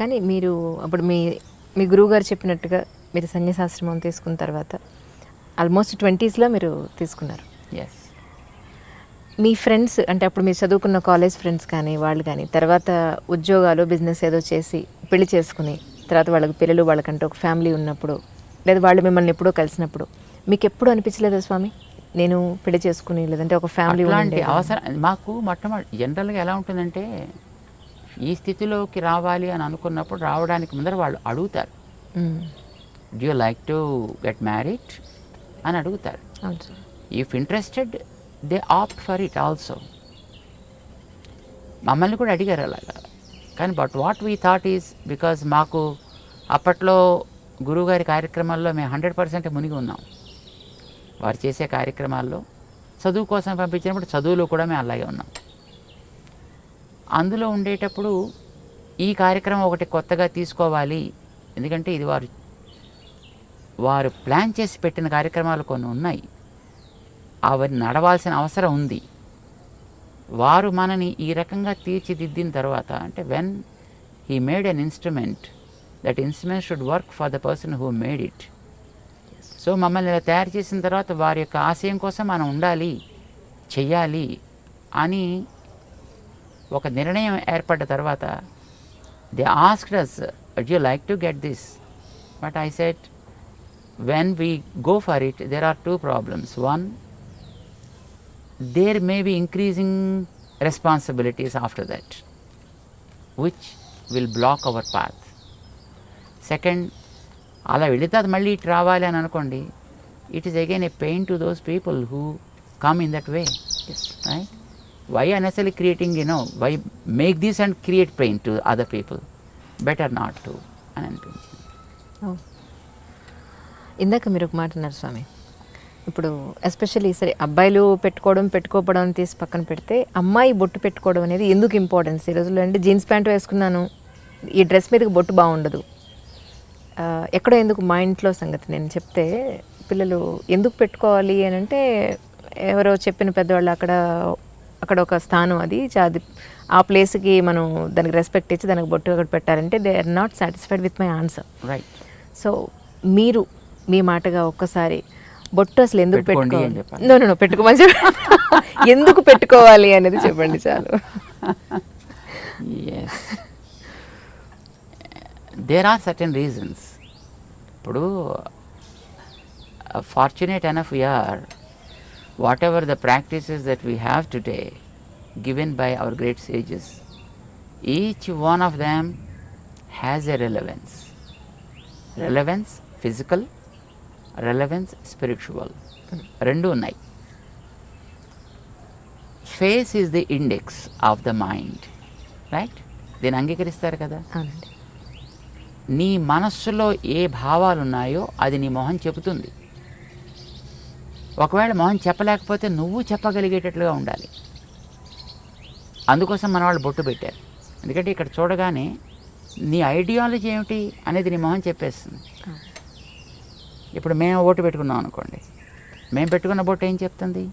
కానీ మీరు అప్పుడు మీ గురువుగారు చెప్పినట్టుగా మీరు సన్యాసాశ్రమం తీసుకున్న తర్వాత ఆల్మోస్ట్ 20స్లో మీరు తీసుకున్నారు. ఎస్. మీ ఫ్రెండ్స్ అంటే అప్పుడు మీరు చదువుకున్న కాలేజ్ ఫ్రెండ్స్ కానీ వాళ్ళు కానీ తర్వాత ఉద్యోగాలు బిజినెస్ ఏదో చేసి పెళ్లి చేసుకుని తర్వాత వాళ్ళకి పిల్లలు వాళ్ళకంటే ఒక ఫ్యామిలీ ఉన్నప్పుడు లేదా వాళ్ళు మిమ్మల్ని ఎప్పుడో కలిసినప్పుడు మీకు ఎప్పుడు అనిపించలేదా స్వామి నేను పెళ్లి చేసుకుని లేదంటే ఒక ఫ్యామిలీ అలాంటి అవసరం మాకు మొట్టమొదటి జనరల్గా ఎలా ఉంటుందంటే ఈ స్థితిలోకి రావాలి అని అనుకున్నప్పుడు రావడానికి ముందర వాళ్ళు అడుగుతారు, do you like to get married అని అడుగుతారు. If interested they opt for it also. మమ్మల్ని కూడా అడిగారు అలాగా. కానీ but what we thought is because మాకు అప్పట్లో గురువుగారి కార్యక్రమాల్లో మేము 100% మునిగి ఉన్నాం. వారు చేసే కార్యక్రమాల్లో చదువు కోసం పంపించినప్పుడు చదువులో కూడా మేము అలాగే ఉన్నాం. అందులో ఉండేటప్పుడు ఈ కార్యక్రమం ఒకటి కొత్తగా తీసుకోవాలి, ఎందుకంటే ఇది వారు ప్లాన్ చేసి పెట్టిన కార్యక్రమాలు కొన్ని ఉన్నాయి, అవి నడవాల్సిన అవసరం ఉంది. వారు మనని ఈ రకంగా తీర్చిదిద్దిన తర్వాత అంటే when he made an instrument, that instrument should work for the person who made it. So మమ్మల్ని ఇలా తయారు చేసిన తర్వాత వారి యొక్క ఆశయం కోసం మనం ఉండాలి, చెయ్యాలి అని ఒక నిర్ణయం ఏర్పడ్డ తర్వాత they asked us, would you like to get this? But I said, when we go for it, there are two problems. One, there may be increasing responsibilities after that, which will block our path. Second, అలా వెళితే అది మళ్ళీ ఇటు రావాలి అని అనుకోండి, it is again a pain to those people who come in that way. Right? Why unnecessary creating, why make this and create pain to other people, better not to అని అనిపించింది. ఇందాక మీరు ఒక మాట అన్నారు స్వామి, ఇప్పుడు ఎస్పెషల్లీ సరే అబ్బాయిలు పెట్టుకోవడం తీసి పక్కన పెడితే అమ్మాయి బొట్టు పెట్టుకోవడం అనేది ఎందుకు ఇంపార్టెన్స్ ఈ రోజుల్లో అంటే జీన్స్ ప్యాంట్ వేసుకున్నాను ఈ డ్రెస్ మీదకి బొట్టు బాగుండదు, ఎక్కడో ఎందుకు మా ఇంట్లో సంగతి నేను చెప్తే పిల్లలు ఎందుకు పెట్టుకోవాలి అని అంటే ఎవరో చెప్పిన పెద్దవాళ్ళు అక్కడ ఒక స్థానం అది ఆ ప్లేస్కి మనం దానికి రెస్పెక్ట్ ఇచ్చి దానికి బొట్టు అక్కడ పెట్టారంటే they are not satisfied with my answer. Right. So మీరు మీ మాటగా ఒక్కసారి బొట్టు అసలు ఎందుకు పెట్టుకోవాలి, నో పెట్టుకోమని చెప్పి ఎందుకు పెట్టుకోవాలి అనేది చెప్పండి చాలు. There are certain reasons. ఇప్పుడు fortunate enough we are, whatever the practices that we have today given by our great sages, each one of them has a relevance physical, relevance spiritual, rendu unnai. Face is the index of the mind, right? దీన్ని అంగీకరిస్తారు కదా. నీ మనస్సులో ఏ భావాలు ఉన్నాయో అది నీ మొహం చెబుతుంది. ఒకవేళ మొహం చెప్పలేకపోతే నువ్వు చెప్పగలిగేటట్లుగా ఉండాలి. అందుకోసం మన వాళ్ళు బొట్టు పెట్టారు. ఎందుకంటే ఇక్కడ చూడగానే నీ ఐడియాలజీ ఏమిటి అనేది నీ మొహం చెప్పేస్తుంది. ఇప్పుడు మేము ఓటు పెట్టుకున్నాం అనుకోండి, మేము పెట్టుకున్న బొట్టు ఏం చెప్తుంది?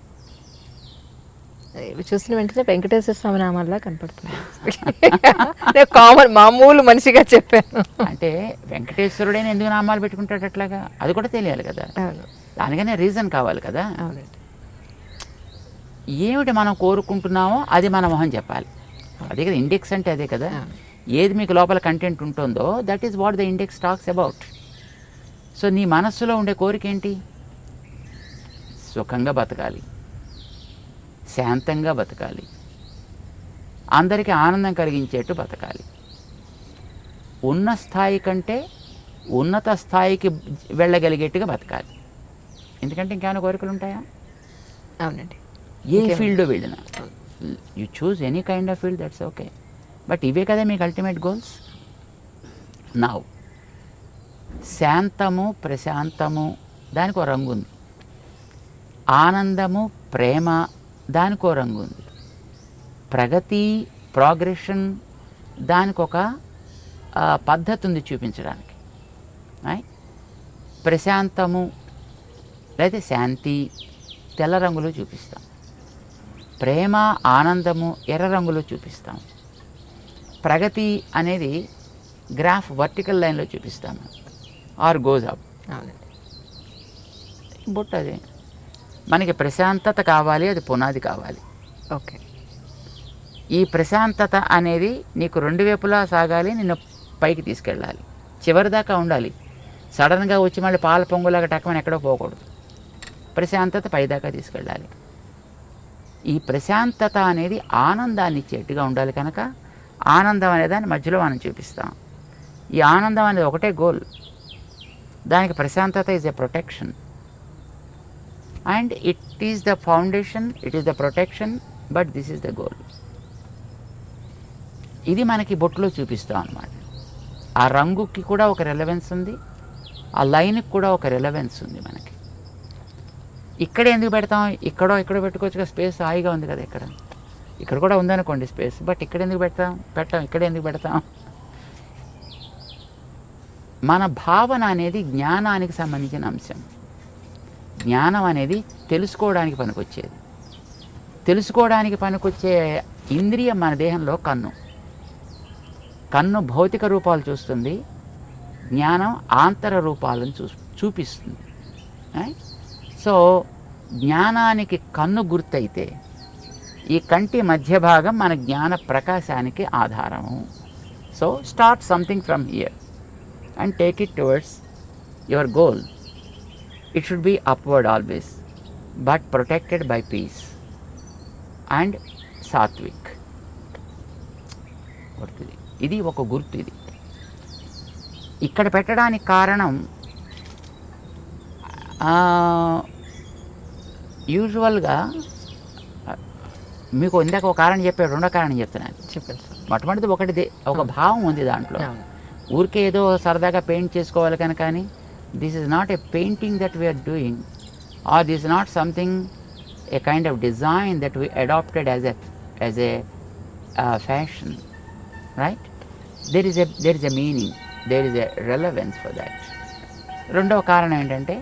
చూసిన వెంటనే వెంకటేశ్వర స్వామి నామాల్లా కనపడుతుంది. కామన్ మామూలు మనిషిగా చెప్పాను. అంటే వెంకటేశ్వరుడైనా ఎందుకు నామాలు పెట్టుకుంటాడు అట్లాగా, అది కూడా తెలియాలి కదా. దానికనే రీజన్ కావాలి కదా. ఏమిటి మనం కోరుకుంటున్నామో అది మన మొహం చెప్పాలి. అదే కదా ఇండెక్స్ అంటే, అదే కదా. ఏది మీకు లోపల కంటెంట్ ఉంటుందో that is what the index talks about. So నీ మనస్సులో ఉండే కోరిక ఏంటి? సుఖంగా బతకాలి, శాంతంగా బతకాలి, అందరికీ ఆనందం కలిగించేట్టు బతకాలి, ఉన్న స్థాయి కంటే ఉన్నత స్థాయికి వెళ్ళగలిగేట్టుగా బతకాలి. ఎందుకంటే ఇంకేమైనా కోరికలు ఉంటాయా? అవునండి. ఏ ఫీల్డ్ వెళ్ళినా you choose any kind of field, that's okay. But ఇవే కదా మీకు అల్టిమేట్ గోల్స్. నౌ శాంతము ప్రశాంతము దానికి ఒక రంగు ఉంది, ఆనందము ప్రేమ దానికి ఒక రంగు ఉంది, ప్రగతి ప్రోగ్రెషన్ దానికి ఒక పద్ధతి ఉంది చూపించడానికి. ప్రశాంతము లేదా శాంతి తెల్ల రంగులో చూపిస్తాం, ప్రేమ ఆనందము ఎర్ర రంగులో చూపిస్తాం, ప్రగతి అనేది గ్రాఫ్ వర్టికల్ లైన్లో చూపిస్తాము ఆర్ గోజ్ అప్. అవునండి. బొట్టు అదే మనకి ప్రశాంతత కావాలి, అది పునాది కావాలి. ఓకే. ఈ ప్రశాంతత అనేది నీకు రెండు వైపులా సాగాలి, నిన్ను పైకి తీసుకెళ్ళాలి, చివరి దాకా ఉండాలి. సడన్గా వచ్చి మళ్ళీ పాల పొంగులాగా టక్కమని ఎక్కడో పోకూడదు. ప్రశాంతత పైదాకా తీసుకెళ్ళాలి. ఈ ప్రశాంతత అనేది ఆనందాన్ని ఇచ్చేట్టుగా ఉండాలి కనుక ఆనందం అనే దాన్ని మధ్యలో మనం చూపిస్తాం. ఈ ఆనందం అనేది ఒకటే గోల్. దానికి ప్రశాంతత is a protection and it is the foundation, it is the protection, but this is the goal. ఇది మనకి బొట్టులో చూపిస్తాం అన్నమాట. ఆ రంగుకి కూడా ఒక రెలవెన్స్ ఉంది, ఆ లైన్కి కూడా ఒక రెలవెన్స్ ఉంది మనకి. ఇక్కడ ఎందుకు పెడతాం, ఇక్కడో పెట్టుకోవచ్చుగా, స్పేస్ హాయిగా ఉంది కదా. ఇక్కడ కూడా ఉందనుకోండి స్పేస్, బట్ ఇక్కడ ఎందుకు పెట్టాం ఇక్కడ ఎందుకు పెడతాం? మన భావన అనేది జ్ఞానానికి సంబంధించిన అంశం. జ్ఞానం అనేది తెలుసుకోవడానికి పనికొచ్చేది. తెలుసుకోవడానికి పనికొచ్చే ఇంద్రియం మన దేహంలో కన్ను. కన్ను భౌతిక రూపాలు చూస్తుంది, జ్ఞానం ఆంతర రూపాలను చూపిస్తుంది. సో జ్ఞానానికి కన్ను గుర్తయితే ఈ కంటి మధ్య భాగం మన జ్ఞాన ప్రకాశానికి ఆధారము. So start something from here and take it towards your goal. It should be upward always, but protected by peace and sattvik. గుర్తుది, ఇది ఒక గుర్తు. ఇది ఇక్కడ పెట్టడానికి కారణం యూజువల్గా మీకు ఇందాక ఒక కారణం చెప్పాడు, రెండో కారణం చెప్తున్నాను. చెప్పండి సార్. మొట్టమొదటి ఒక భావం ఉంది దాంట్లో. ఊరికే ఏదో సరదాగా పెయింట్ చేసుకోవాలి కానీ this is not a painting that we are doing, or this is not something a kind of design that we adapted as a fashion, right? there is a meaning, there is a relevance for that. రెండవ కారణం ఏంటంటే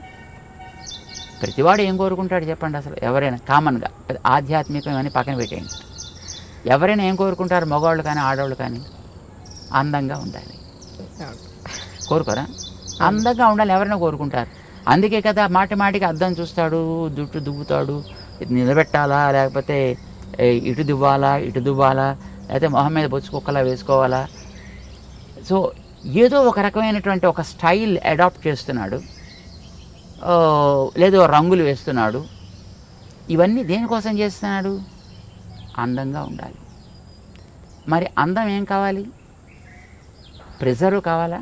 ప్రతివాడు ఏం కోరుకుంటాడు చెప్పండి? అసలు ఎవరైనా కామన్గా ఆధ్యాత్మికం అని పక్కన పెట్టేయండి, ఎవరైనా ఏం కోరుకుంటారు? మగవాళ్ళు కానీ ఆడవాళ్ళు కానీ అందంగా ఉండాలి కోరుకోరా? అందంగా ఉండాలి ఎవరైనా కోరుకుంటారు. అందుకే కదా మాటికి అద్దం చూస్తాడు, జుట్టు దువ్వుతాడు, ఇది నిలబెట్టాలా లేకపోతే ఇటు దువ్వాలా లేకపోతే మొహం మీద బొచ్చు కుక్కలా వేసుకోవాలా. సో ఏదో ఒక రకమైనటువంటి ఒక స్టైల్ అడాప్ట్ చేస్తున్నాడు, లేదో రంగులు వేస్తున్నాడు. ఇవన్నీ దేనికోసం చేస్తున్నాడు? అందంగా ఉండాలి. మరి అందం ఏం కావాలి? ప్రిజర్వ్ కావాలా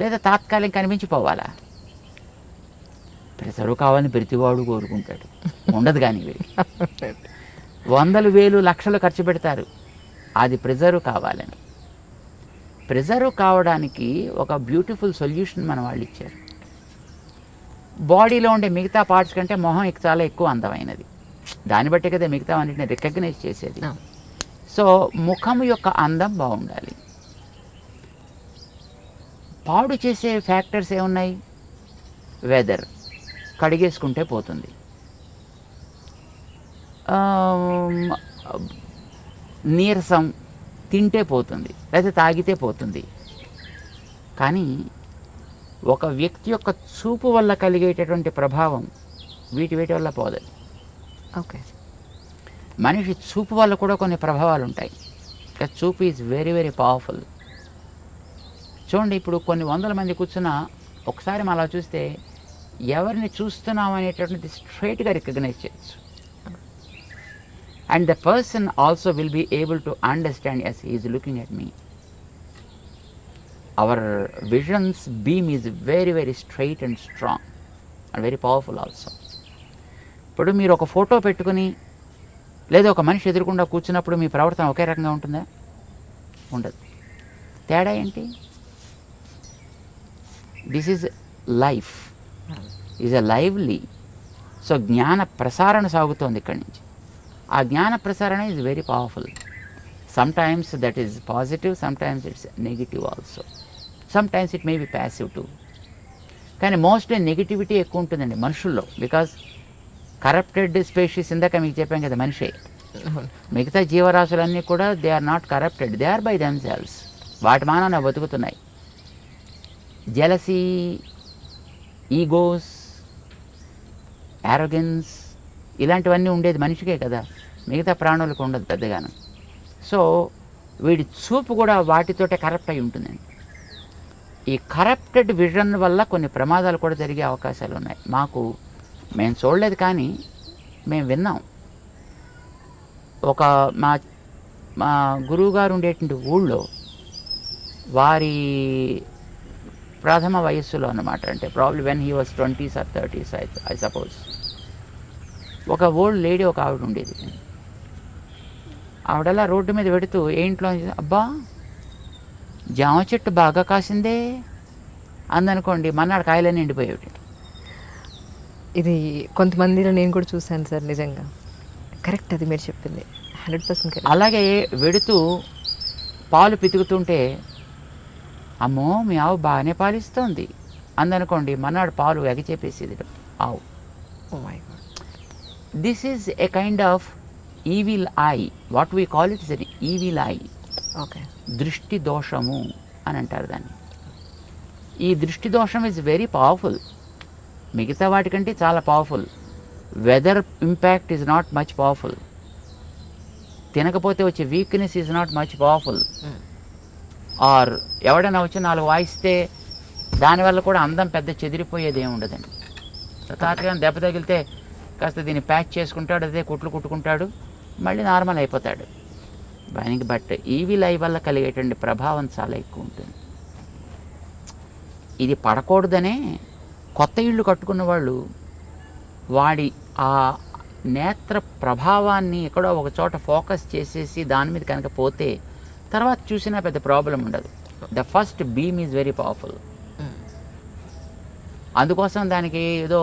లేదా తాత్కాలిక కనిపించిపోవాలా? ప్రిజర్వ్ కావాలని ప్రతివాడు కోరుకుంటాడు, ఉండదు. కానీ వందలు వేలు లక్షలు ఖర్చు పెడతారు అది ప్రిజర్వ్ కావాలని. ప్రిజర్వ్ కావడానికి ఒక బ్యూటిఫుల్ సొల్యూషన్ మన వాళ్ళు ఇచ్చారు. బాడీలో ఉండే మిగతా పార్ట్స్ కంటే మొహం చాలా ఎక్కువ అందమైనది. దాన్ని బట్టి కదా మిగతా అన్నింటిని రికగ్నైజ్ చేసేది. సో ముఖం యొక్క అందం బాగుండాలి. పాడు చేసే ఫ్యాక్టర్స్ ఏమున్నాయి? వెదర్, కడిగేసుకుంటే పోతుంది, నీరసం, తింటే పోతుంది, లేకపోతే తాగితే పోతుంది. కానీ ఒక వ్యక్తి యొక్క చూపు వల్ల కలిగేటటువంటి ప్రభావం వీటి వల్ల పోదు. ఓకే. మనిషి చూపు వల్ల కూడా కొన్ని ప్రభావాలు ఉంటాయి. చూపు ఈజ్ వెరీ వెరీ పవర్ఫుల్. చూడండి, ఇప్పుడు కొన్ని వందల మంది కూర్చున్నా ఒకసారి మనం అలా చూస్తే ఎవరిని చూస్తున్నాం అనేటటువంటిది స్ట్రైట్గా రికగ్నైజ్ చేయొచ్చు. And the person also will be able to understand, yes, he is looking at me. Our vision's beam is very very straight and strong and very powerful also. ఇప్పుడు మీరు ఒక ఫోటో పెట్టుకుని లేదా ఒక మనిషి ఎదురుకుండా కూర్చున్నప్పుడు మీ ప్రవర్తన ఒకే రకంగా ఉంటుందా? ఉండదు. తేడా ఏంటి? This is life, is a lively. So జ్ఞాన ప్రసారణ సాగుతోంది ఇక్కడి నుంచి. ఆ జ్ఞాన ప్రసారణ is very powerful. Sometimes that is positive, sometimes it's negative also, sometimes it may be passive too. కానీ మోస్ట్లీ నెగిటివిటీ ఎక్కువ ఉంటుందండి మనుషుల్లో. బికాజ్ కరప్టెడ్ స్పీషీస్, ఇందాక మీకు చెప్పాం కదా, మనిషే. మిగతా జీవరాశులన్నీ కూడా they are not corrupted, they are by themselves. వాటి మానాన బతుకుతున్నాయి. జెలసీ, ఈగోస్, యారోగెన్స్ ఇలాంటివన్నీ ఉండేది మనిషికే కదా, మిగతా ప్రాణులకు ఉండదు పెద్దగాను. సో వీడి చూపు కూడా వాటితోటే కరప్ట్ అయి ఉంటుందండి. ఈ కరప్టెడ్ విజన్ వల్ల కొన్ని ప్రమాదాలు కూడా జరిగే అవకాశాలు ఉన్నాయి. మేము చూడలేదు కానీ మేము విన్నాం. ఒక మా గురువుగారు ఉండేటువంటి ఊళ్ళో వారి ప్రథమ వయస్సులో అన్నమాట, అంటే probably when he was 20s or 30s I suppose, ఒక ఓల్డ్ లేడీ ఒక ఆవిడ ఉండేది. ఆవిడలా రోడ్డు మీద పెడుతూ ఏంట్లో అబ్బా జామ చెట్టు బాగా కాసిందే అందనుకోండి, మన్నాడు కాయలన్నీ ఎండిపోయేవి. ఇది కొంతమందిలో నేను కూడా చూశాను సార్, నిజంగా కరెక్ట్ అది మీరు చెప్పింది 100% కరెక్ట్. అలాగే వెడుతూ పాలు పితుకుతుంటే అమ్మో మీ ఆవు బాగానే పాలిస్తోంది అందనుకోండి, మన్నాడు పాలు ఎగచేపేసేది ఆవు. Oh my God. This is a kind of evil eye, what we call it is an evil eye. Okay. దృష్టి దోషము అని అంటారు దాన్ని. ఈ దృష్టి దోషం ఈజ్ వెరీ పవర్ఫుల్, మిగతా వాటికంటే చాలా powerful. Weather impact is not much powerful. తినకపోతే వచ్చే weakness is not much powerful. Or ఎవడైనా వచ్చి 4 వాయిస్తే దానివల్ల కూడా అందం పెద్ద చెదిరిపోయేది ఏమి ఉండదండి. తాతగా దెబ్బ తగిలితే కాస్త దీన్ని ప్యాచ్ చేసుకుంటాడు, అదే కుట్లు కుట్టుకుంటాడు, మళ్ళీ నార్మల్ అయిపోతాడు. బట్ ఈవిల్ ఐ వల్ల కలిగేటువంటి ప్రభావం చాలా ఎక్కువ ఉంటుంది. ఇది పడకూడదనే కొత్త ఇళ్ళు కట్టుకున్న వాళ్ళు వాడి ఆ నేత్ర ప్రభావాన్ని ఎక్కడో ఒక చోట ఫోకస్ చేసేసి దాని మీద కనుక పోతే తర్వాత చూసినా పెద్ద ప్రాబ్లం ఉండదు. The first beam is very powerful. అందుకోసం దానికి ఏదో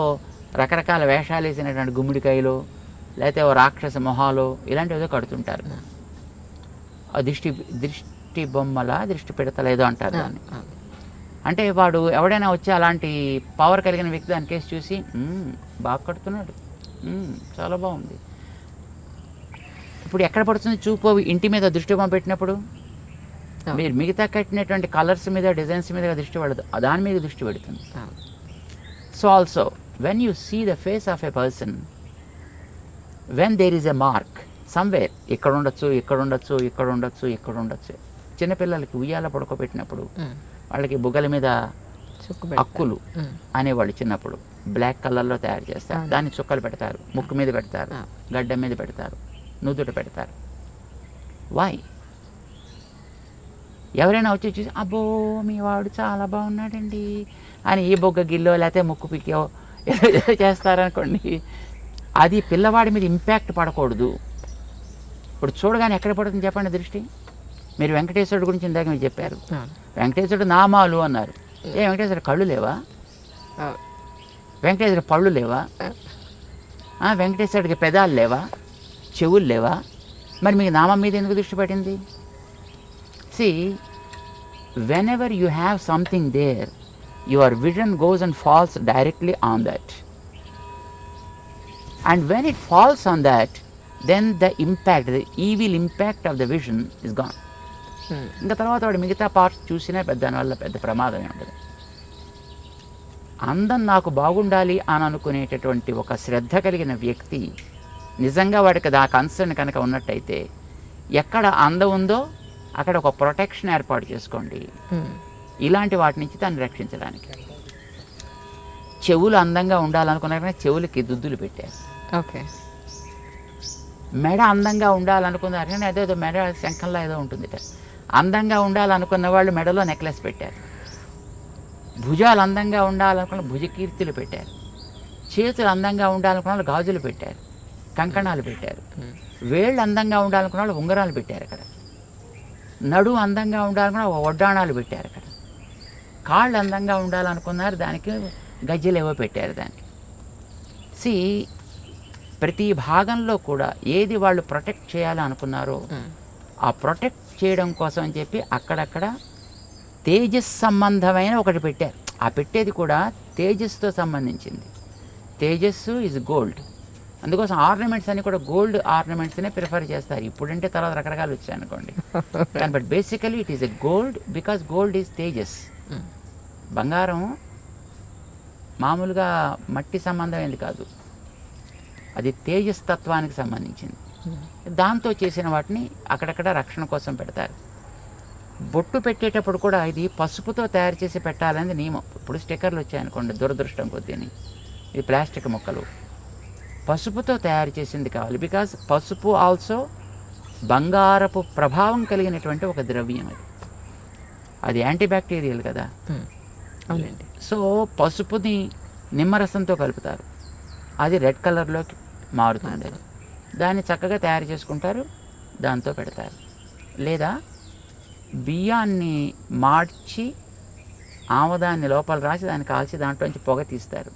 రకరకాల వేషాలు వేసినటువంటి గుమ్మిడికాయలు, లేకపోతే ఓ రాక్షస మొహాలు ఇలాంటివి ఏదో కడుతుంటారు. దృష్టి బొమ్మల దృష్టి పెడతలేదో అంటారు దాన్ని. అంటే వాడు ఎవడైనా వచ్చి అలాంటి పవర్ కలిగిన వ్యక్తి దాని కేసు చూసి బాగా కడుతున్నాడు, చాలా బాగుంది. ఇప్పుడు ఎక్కడ పడుతుంది చూపు? ఇంటి మీద దృష్టి బొమ్మ పెట్టినప్పుడు మీరు మిగతా కట్టినటువంటి కలర్స్ మీద, డిజైన్స్ మీద దృష్టి పడదు, దాని మీద దృష్టి పెడుతుంది. So also when you see the face of a person, when there is a mark somewhere, ఇక్కడ ఉండొచ్చు, ఇక్కడ ఉండొచ్చు, ఇక్కడ ఉండొచ్చు, ఇక్కడ ఉండొచ్చు. చిన్నపిల్లలకి ఉయ్యాల పడుకోబెట్టినప్పుడు వాళ్ళకి బుగ్గల మీద అక్కులు అనేవాళ్ళు చిన్నప్పుడు బ్లాక్ కలర్లో తయారు చేస్తారు, దాన్ని చుక్కలు పెడతారు, ముక్కు మీద పెడతారు, గడ్డ మీద పెడతారు, నుదుట పెడతారు. వై? ఎవరైనా వచ్చి చూసి అబ్బో మీ వాడు చాలా బాగున్నాడండి అని ఈ బొగ్గ గిల్లో లేకపోతే ముక్కు పిక్కో ఏదో చేస్తారనుకోండి, అది పిల్లవాడి మీద ఇంపాక్ట్ పడకూడదు. ఇప్పుడు చూడగానే ఎక్కడ పడుతుంది చెప్పండి దృష్టి? మీరు వెంకటేశ్వరుడు గురించి ఇందాక మీరు చెప్పారు, వెంకటేశ్వరుడు నామాలు అన్నారు. వెంకటేశ్వరుడు కళ్ళు లేవా? వెంకటేశ్వరుడు పళ్ళు లేవా? వెంకటేశ్వరుడికి పెదాలు లేవా? చెవులు లేవా? మరి మీకు నామం మీద ఎందుకు దృష్టి పడింది? See, whenever you have something there, your vision goes and falls directly on that. And when it falls on that, then the impact, the evil impact of the vision is gone. ఇంకా తర్వాత వాడు మిగతా parts చూసినా దానివల్ల పెద్ద ప్రమాదమే ఉండదు. అందం నాకు బాగుండాలి అని అనుకునేటటువంటి ఒక శ్రద్ధ కలిగిన వ్యక్తి నిజంగా వాడికి ఆ కన్సర్న్ కనుక ఉన్నట్టయితే ఎక్కడ అందం ఉందో అక్కడ ఒక ప్రొటెక్షన్ ఏర్పాటు చేసుకోండి ఇలాంటి వాటి నుంచి దాన్ని రక్షించడానికి. చెవులు అందంగా ఉండాలనుకున్నాక చెవులకి దుద్దులు పెట్టారు. ఓకే. మెడ అందంగా ఉండాలనుకున్నారు కానీ అదేదో మెడ శంఖంలో ఏదో ఉంటుంది. అందంగా ఉండాలనుకున్న వాళ్ళు మెడలో నెక్లెస్ పెట్టారు. భుజాలు అందంగా ఉండాలనుకున్న భుజకీర్తులు పెట్టారు. చేతులు అందంగా ఉండాలనుకున్న వాళ్ళు గాజులు పెట్టారు, కంకణాలు పెట్టారు. వేళ్ళు అందంగా ఉండాలనుకున్న వాళ్ళు ఉంగరాలు పెట్టారు అక్కడ. నడు అందంగా ఉండాలనుకున్న వడ్డాణాలు పెట్టారు అక్కడ. కాళ్ళు అందంగా ఉండాలనుకున్నారు, దానికి గజ్జలు ఏవో పెట్టారు దానికి. సి, ప్రతి భాగంలో కూడా ఏది వాళ్ళు ప్రొటెక్ట్ చేయాలనుకున్నారో ఆ ప్రొటెక్ట్ చేయడం కోసం అని చెప్పి అక్కడక్కడ తేజస్ సంబంధమైన ఒకటి పెట్టారు. ఆ పెట్టేది కూడా తేజస్తో సంబంధించింది. తేజస్సు ఈజ్ గోల్డ్, అందుకోసం ఆర్నమెంట్స్ అన్ని కూడా గోల్డ్ ఆర్నమెంట్స్నే ప్రిఫర్ చేస్తారు. ఇప్పుడంటే తర్వాత రకరకాలు వచ్చాయి అనుకోండి. కానీ but basically it is a gold because gold is Tejas. బంగారం మామూలుగా మట్టి సంబంధమైనది కాదు, అది తేజస్ తత్వానికి సంబంధించింది. దాంతో చేసిన వాటిని అక్కడక్కడ రక్షణ కోసం పెడతారు. బొట్టు పెట్టేటప్పుడు కూడా ఇది పసుపుతో తయారు చేసి పెట్టాలనేది నియమం. ఇప్పుడు స్టిక్కర్లు వచ్చాయనుకోండి, దురదృష్టం కొద్దిని, ఇది ప్లాస్టిక్ ముక్కలు, పసుపుతో తయారు చేసింది కావాలి. బికాజ్ పసుపు ఆల్సో బంగారపు ప్రభావం కలిగినటువంటి ఒక ద్రవ్యం. అది యాంటీబ్యాక్టీరియల్ కదా. అవునండి. సో పసుపుని నిమ్మరసంతో కలుపుతారు, అది రెడ్ కలర్లోకి మారుతుంది. దాన్ని చక్కగా తయారు చేసుకుంటారు, దాంతో పెడతారు. లేదా బియ్యాన్ని మార్చి ఆమదాన్ని లోపల రాసి దాన్ని కాల్చి దాంట్లోంచి పొగ తీస్తారు.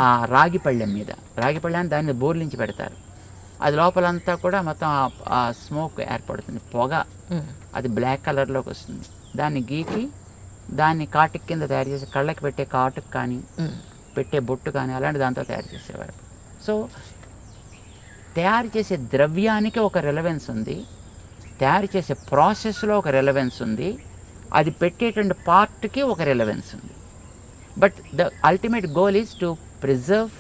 ఆ రాగి పళ్ళెం మీద, రాగి పళ్ళెం దాన్ని బోర్లించి పెడతారు. అది లోపలంతా కూడా మొత్తం ఆ స్మోక్ ఏర్పడుతుంది, పొగ. అది బ్లాక్ కలర్లోకి వస్తుంది. దాన్ని గీకి దాన్ని కాటుక్ కింద తయారు చేసి కళ్ళకి పెట్టే కాటుక్ కానీ పెట్టే బొట్టు కానీ అలాంటి దాంతో తయారు చేసేవారు. సో తయారు చేసే ద్రవ్యానికి ఒక రెలవెన్స్ ఉంది, తయారు చేసే ప్రాసెస్లో ఒక రెలవెన్స్ ఉంది, అది పెట్టేటువంటి పార్ట్కి ఒక రెలవెన్స్ ఉంది. But the ultimate goal is to preserve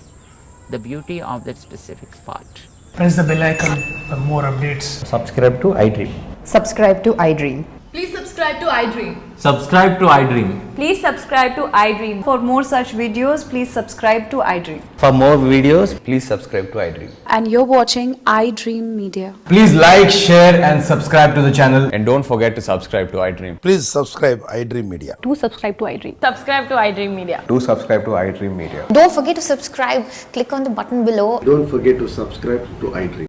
the beauty of that specific part. Press the bell icon for more updates. Subscribe to iDream. Subscribe to iDream. Please subscribe to iDream. Subscribe to iDream. Please subscribe to iDream. For more such videos, please subscribe to iDream. For more videos, please subscribe to iDream. And you're watching iDream Media. Please like, share and subscribe to the channel. And don't forget to subscribe to iDream. Please subscribe iDream Media. Do subscribe to iDream. Subscribe to iDream Media. Do subscribe to iDream Media. Don't forget to subscribe. Click on the button below. Don't forget to subscribe to iDream.